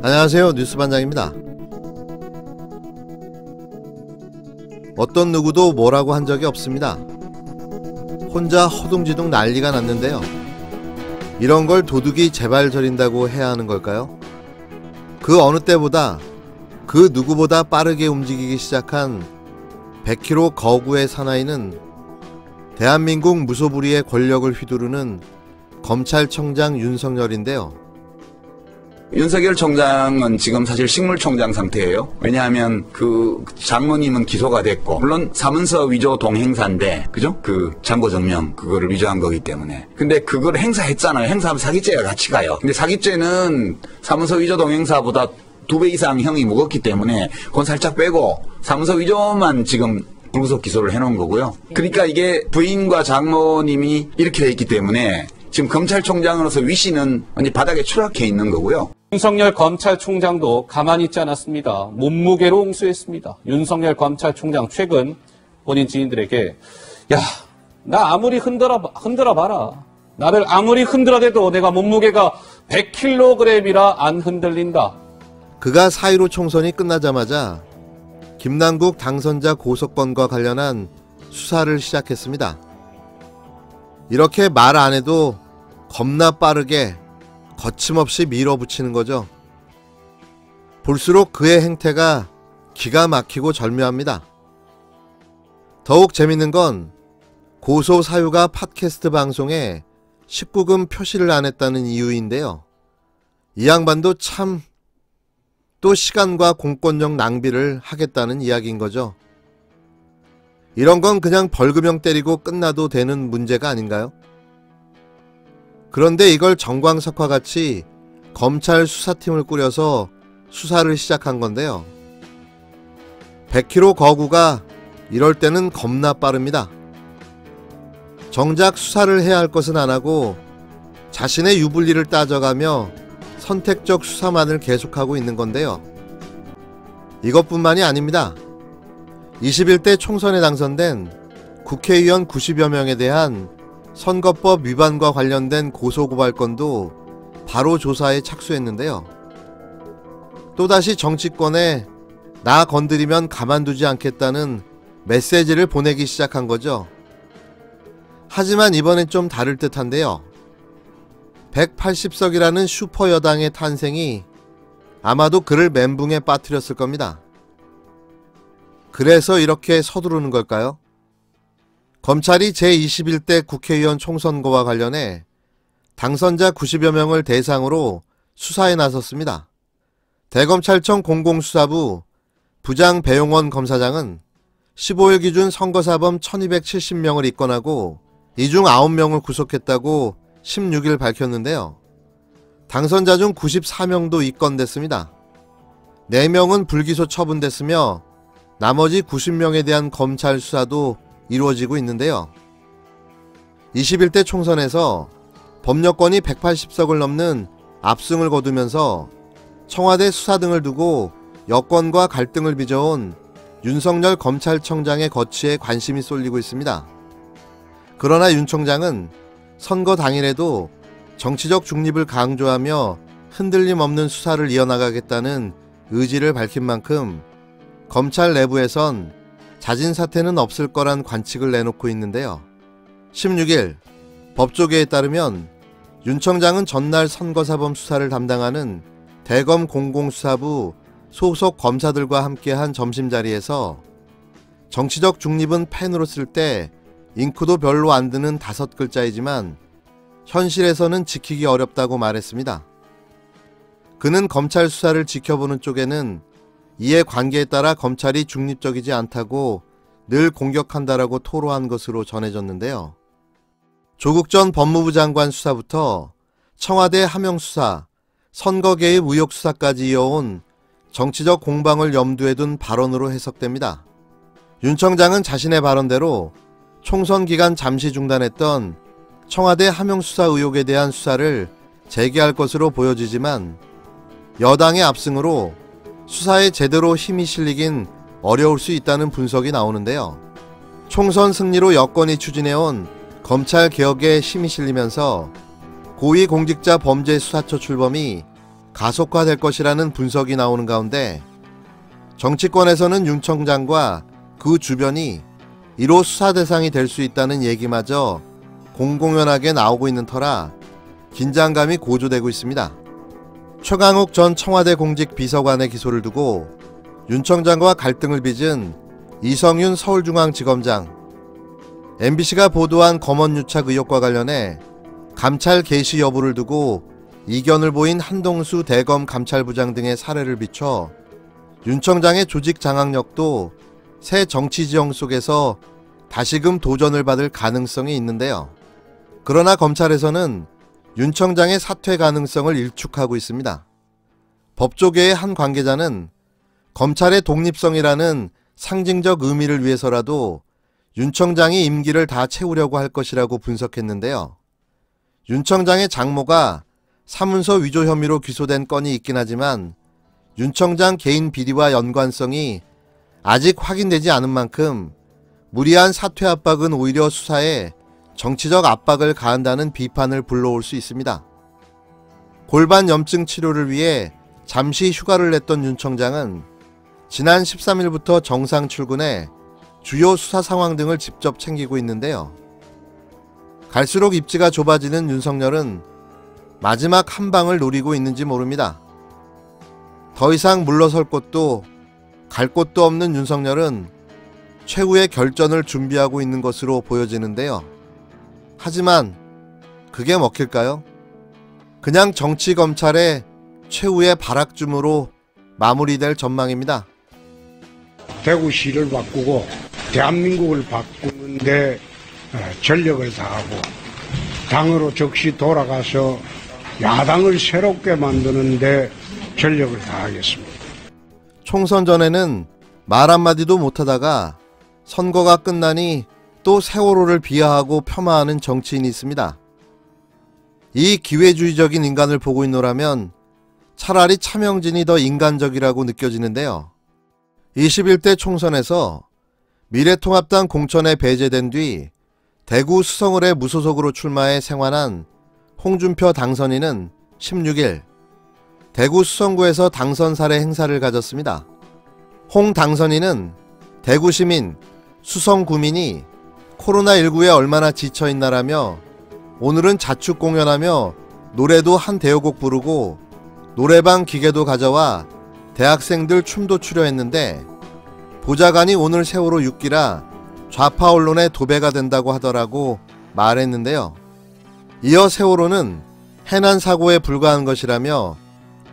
안녕하세요, 뉴스반장입니다. 어떤 누구도 뭐라고 한 적이 없습니다. 혼자 허둥지둥 난리가 났는데요. 이런 걸 도둑이 제발 저린다고 해야 하는 걸까요? 그 어느 때보다 그 누구보다 빠르게 움직이기 시작한 100km 거구의 사나이는 대한민국 무소불위의 권력을 휘두르는 검찰청장 윤석열인데요. 윤석열 총장은 지금 사실 식물총장 상태예요. 왜냐하면 그 장모님은 기소가 됐고, 물론 사문서 위조 동행사인데, 그죠? 그 잔고정명 그거를 위조한 거기 때문에. 근데 그걸 행사했잖아요. 행사하면 사기죄가 같이 가요. 근데 사기죄는 사문서 위조 동행사보다 2배 이상 형이 무겁기 때문에 그건 살짝 빼고 사문서 위조만 지금 불구속 기소를 해놓은 거고요. 그러니까 이게 부인과 장모님이 이렇게 돼 있기 때문에 지금 검찰총장으로서 위신은 완전히 바닥에 추락해 있는 거고요. 윤석열 검찰총장도 가만히 있지 않았습니다. 몸무게로 응수했습니다. 윤석열 검찰총장 최근 본인 지인들에게 야, 나 아무리 흔들어봐라. 나를 아무리 흔들어대도 내가 몸무게가 100kg이라 안 흔들린다. 그가 4.15 총선이 끝나자마자 김남국 당선자 고소건과 관련한 수사를 시작했습니다. 이렇게 말 안 해도 겁나 빠르게 거침없이 밀어붙이는 거죠. 볼수록 그의 행태가 기가 막히고 절묘합니다. 더욱 재밌는 건 고소 사유가 팟캐스트 방송에 19금 표시를 안 했다는 이유인데요. 이 양반도 참 또 시간과 공권력 낭비를 하겠다는 이야기인 거죠. 이런 건 그냥 벌금형 때리고 끝나도 되는 문제가 아닌가요? 그런데 이걸 정광석화같이 검찰 수사팀을 꾸려서 수사를 시작한 건데요. 100km 거구가 이럴 때는 겁나 빠릅니다. 정작 수사를 해야 할 것은 안 하고 자신의 유불리를 따져가며 선택적 수사만을 계속하고 있는 건데요. 이것뿐만이 아닙니다. 21대 총선에 당선된 국회의원 90여 명에 대한 선거법 위반과 관련된 고소고발건도 바로 조사에 착수했는데요. 또다시 정치권에 나 건드리면 가만두지 않겠다는 메시지를 보내기 시작한 거죠. 하지만 이번엔 좀 다를 듯한데요. 180석이라는 슈퍼 여당의 탄생이 아마도 그를 멘붕에 빠뜨렸을 겁니다. 그래서 이렇게 서두르는 걸까요? 검찰이 제21대 국회의원 총선거와 관련해 당선자 90여 명을 대상으로 수사에 나섰습니다. 대검찰청 공공수사부 부장 배용원 검사장은 15일 기준 선거사범 1270명을 입건하고 이 중 9명을 구속했다고 16일 밝혔는데요. 당선자 중 94명도 입건됐습니다. 4명은 불기소 처분됐으며 나머지 90명에 대한 검찰 수사도 이루어지고 있는데요. 21대 총선에서 법여권이 180석을 넘는 압승을 거두면서 청와대 수사 등을 두고 여권과 갈등을 빚어온 윤석열 검찰청장의 거취에 관심이 쏠리고 있습니다. 그러나 윤 총장은 선거 당일에도 정치적 중립을 강조하며 흔들림 없는 수사를 이어나가겠다는 의지를 밝힌 만큼 검찰 내부에선 자진 사퇴는 없을 거란 관측을 내놓고 있는데요. 16일 법조계에 따르면 윤 청장은 전날 선거사범 수사를 담당하는 대검 공공수사부 소속 검사들과 함께한 점심자리에서 정치적 중립은 펜으로 쓸 때 잉크도 별로 안 드는 5글자이지만 현실에서는 지키기 어렵다고 말했습니다. 그는 검찰 수사를 지켜보는 쪽에는 이해 관계에 따라 검찰이 중립적이지 않다고 늘 공격한다라고 토로한 것으로 전해졌는데요. 조국 전 법무부 장관 수사부터 청와대 하명 수사, 선거 개입 의혹 수사까지 이어온 정치적 공방을 염두에 둔 발언으로 해석됩니다. 윤 청장은 자신의 발언대로 총선 기간 잠시 중단했던 청와대 하명 수사 의혹에 대한 수사를 재개할 것으로 보여지지만 여당의 압승으로 수사에 제대로 힘이 실리긴 어려울 수 있다는 분석이 나오는데요. 총선 승리로 여권이 추진해온 검찰 개혁에 힘이 실리면서 고위공직자 범죄수사처 출범이 가속화될 것이라는 분석이 나오는 가운데 정치권에서는 윤 청장과 그 주변이 1호 수사 대상이 될 수 있다는 얘기마저 공공연하게 나오고 있는 터라 긴장감이 고조되고 있습니다. 최강욱 전 청와대 공직 비서관의 기소를 두고 윤 청장과 갈등을 빚은 이성윤 서울중앙지검장, MBC가 보도한 검언유착 의혹과 관련해 감찰 개시 여부를 두고 이견을 보인 한동수 대검 감찰부장 등의 사례를 비춰 윤 청장의 조직 장악력도 새 정치 지형 속에서 다시금 도전을 받을 가능성이 있는데요. 그러나 검찰에서는 윤 청장의 사퇴 가능성을 일축하고 있습니다. 법조계의 한 관계자는 검찰의 독립성이라는 상징적 의미를 위해서라도 윤 청장이 임기를 다 채우려고 할 것이라고 분석했는데요. 윤 청장의 장모가 사문서 위조 혐의로 기소된 건이 있긴 하지만 윤 청장 개인 비리와 연관성이 아직 확인되지 않은 만큼 무리한 사퇴 압박은 오히려 수사에 정치적 압박을 가한다는 비판을 불러올 수 있습니다. 골반 염증 치료를 위해 잠시 휴가를 냈던 윤 청장은 지난 13일부터 정상 출근해 주요 수사 상황 등을 직접 챙기고 있는데요. 갈수록 입지가 좁아지는 윤석열은 마지막 한 방을 노리고 있는지 모릅니다. 더 이상 물러설 곳도 갈 곳도 없는 윤석열은 최후의 결전을 준비하고 있는 것으로 보여지는데요. 하지만 그게 먹힐까요? 그냥 정치 검찰의 최후의 발악쯤으로 마무리될 전망입니다. 대구시를 바꾸고 대한민국을 바꾸는데 전력을 다하고 당으로 즉시 돌아가서 야당을 새롭게 만드는데 전력을 다하겠습니다. 총선 전에는 말 한마디도 못하다가 선거가 끝나니 또 세월호를 비하하고 폄하하는 정치인이 있습니다. 이 기회주의적인 인간을 보고 있노라면 차라리 차명진이 더 인간적이라고 느껴지는데요. 21대 총선에서 미래통합당 공천에 배제된 뒤 대구 수성을의 무소속으로 출마해 생환한 홍준표 당선인은 16일 대구 수성구에서 당선 사례 행사를 가졌습니다. 홍 당선인은 대구 시민, 수성 구민이 코로나19에 얼마나 지쳐있나라며 오늘은 자축 공연하며 노래도 한 대여곡 부르고 노래방 기계도 가져와 대학생들 춤도 추려했는데 보좌관이 오늘 세월호 6기라 좌파 언론의 도배가 된다고 하더라고 말했는데요. 이어 세월호는 해난 사고에 불과한 것이라며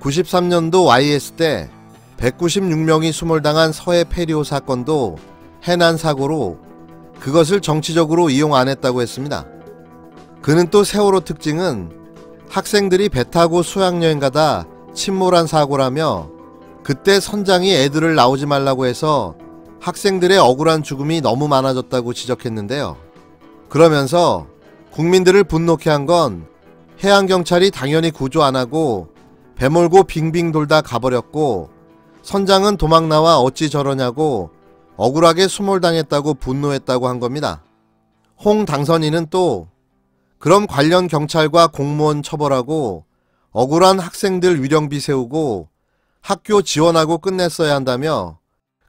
93년도 YS 때 196명이 수몰당한 서해 폐리호 사건도 해난 사고로 그것을 정치적으로 이용 안 했다고 했습니다. 그는 또 세월호 특징은 학생들이 배 타고 수학여행 가다 침몰한 사고라며 그때 선장이 애들을 나오지 말라고 해서 학생들의 억울한 죽음이 너무 많아졌다고 지적했는데요. 그러면서 국민들을 분노케 한 건 해양경찰이 당연히 구조 안 하고 배 몰고 빙빙 돌다 가버렸고 선장은 도망 나와 어찌 저러냐고 억울하게 수몰당했다고 분노했다고 한 겁니다. 홍 당선인은 또 그럼 관련 경찰과 공무원 처벌하고 억울한 학생들 위령비 세우고 학교 지원하고 끝냈어야 한다며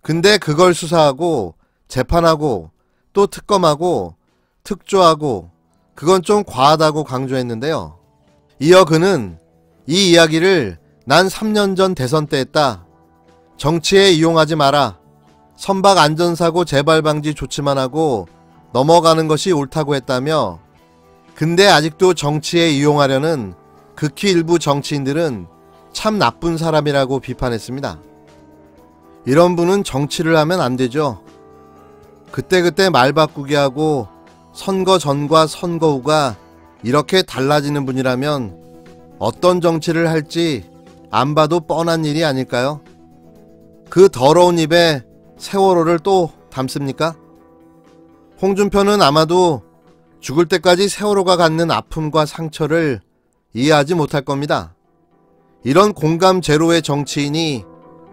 근데 그걸 수사하고 재판하고 또 특검하고 특조하고 그건 좀 과하다고 강조했는데요. 이어 그는 이 이야기를 난 3년 전 대선 때 했다. 정치에 이용하지 마라. 선박 안전사고 재발 방지 조치만 하고 넘어가는 것이 옳다고 했다며 근데 아직도 정치에 이용하려는 극히 일부 정치인들은 참 나쁜 사람이라고 비판했습니다. 이런 분은 정치를 하면 안 되죠. 그때그때 말 바꾸게 하고 선거 전과 선거 후가 이렇게 달라지는 분이라면 어떤 정치를 할지 안 봐도 뻔한 일이 아닐까요? 그 더러운 입에 세월호를 또 담습니까? 홍준표는 아마도 죽을 때까지 세월호가 갖는 아픔과 상처를 이해하지 못할 겁니다. 이런 공감 제로의 정치인이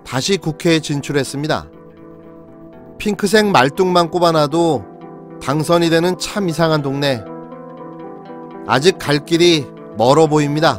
다시 국회에 진출했습니다. 핑크색 말뚝만 꼽아놔도 당선이 되는 참 이상한 동네. 아직 갈 길이 멀어 보입니다.